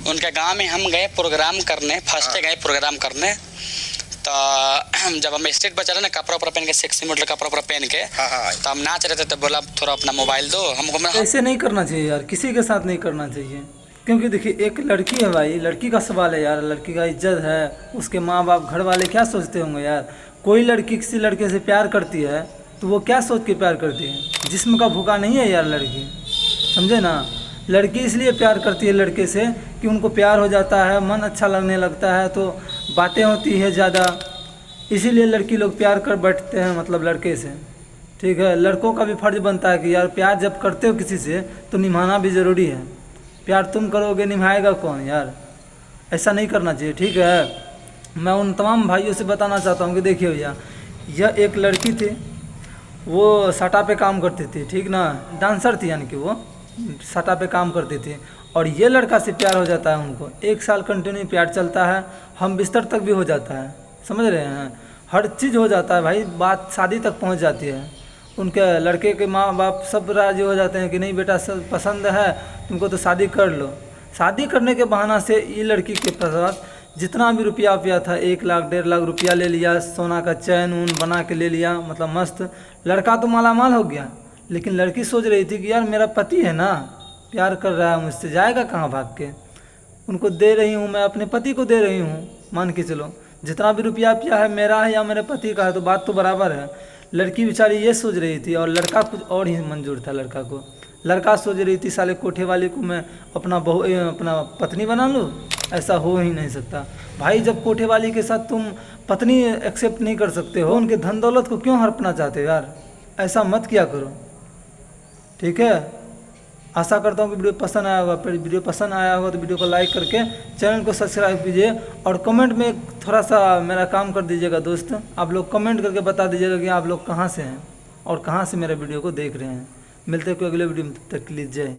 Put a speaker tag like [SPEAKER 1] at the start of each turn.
[SPEAKER 1] उनके गांव में हम गए प्रोग्राम करने, फर्स्ट डे गए प्रोग्राम करने। तो जब हम स्टेज पर चले ना, कपड़ा उपड़ा पहन के, सेक्सी मॉडल कपड़ा उपड़ा पहन के, तो हम नाच रहे थे। तो बोला थोड़ा अपना मोबाइल दो हमको।
[SPEAKER 2] ऐसे नहीं करना चाहिए यार, किसी के साथ नहीं करना चाहिए। क्योंकि देखिए एक लड़की है भाई, लड़की का सवाल है यार, लड़की का इज्जत है। उसके माँ बाप घर वाले क्या सोचते होंगे यार। कोई लड़की किसी लड़के से प्यार करती है तो वो क्या सोच के प्यार करती है। जिस्म का भूखा नहीं है यार लड़की, समझे ना। लड़की इसलिए प्यार करती है लड़के से कि उनको प्यार हो जाता है, मन अच्छा लगने लगता है, तो बातें होती है ज़्यादा, इसीलिए लड़की लोग प्यार कर बैठते हैं मतलब लड़के से। ठीक है, लड़कों का भी फर्ज बनता है कि यार प्यार जब करते हो किसी से तो निभाना भी ज़रूरी है। प्यार तुम करोगे, निभाएगा कौन यार। ऐसा नहीं करना चाहिए। ठीक है, मैं उन तमाम भाइयों से बताना चाहता हूँ कि देखिए भैया, यह एक लड़की थी, वो सटा पे काम करती थी, ठीक ना, डांसर थी, यानी कि वो सटा पे काम करती थी। और ये लड़का से प्यार हो जाता है उनको, 1 साल कंटिन्यू प्यार चलता है, हम बिस्तर तक भी हो जाता है, समझ रहे हैं, हर चीज़ हो जाता है भाई, बात शादी तक पहुंच जाती है। उनके लड़के के माँ बाप सब राजी हो जाते हैं कि नहीं बेटा सब पसंद है तुमको तो शादी कर लो। शादी करने के बहाना से ये लड़की के पास जितना भी रुपया था, 1 लाख 1.5 लाख रुपया ले लिया, सोना का चैन ऊन बना के ले लिया, मतलब मस्त। लड़का तो मालामाल हो गया, लेकिन लड़की सोच रही थी कि यार मेरा पति है ना, प्यार कर रहा है मुझसे, जाएगा कहाँ भाग के। उनको दे रही हूँ, मैं अपने पति को दे रही हूँ, मान के चलो जितना भी रुपया है मेरा है या मेरे पति का है, तो बात तो बराबर है। लड़की बेचारी ये सोच रही थी, और लड़का कुछ और ही मंजूर था लड़का को। लड़का सोच रही थी साले कोठे वाले को मैं अपना अपना पत्नी बना लूँ, ऐसा हो ही नहीं सकता भाई। जब कोठे वाली के साथ तुम पत्नी एक्सेप्ट नहीं कर सकते हो, उनके धन दौलत को क्यों हड़पना चाहते हो यार, ऐसा मत किया करो। ठीक है, आशा करता हूँ कि वीडियो पसंद आया होगा। फिर वीडियो पसंद आया होगा तो वीडियो को लाइक करके चैनल को सब्सक्राइब कीजिए, और कमेंट में थोड़ा सा मेरा काम कर दीजिएगा दोस्त। आप लोग कमेंट करके बता दीजिएगा कि आप लोग कहाँ से हैं और कहाँ से मेरे वीडियो को देख रहे हैं। मिलते हैं कोई अगले वीडियो में, तब तक के लिए जय।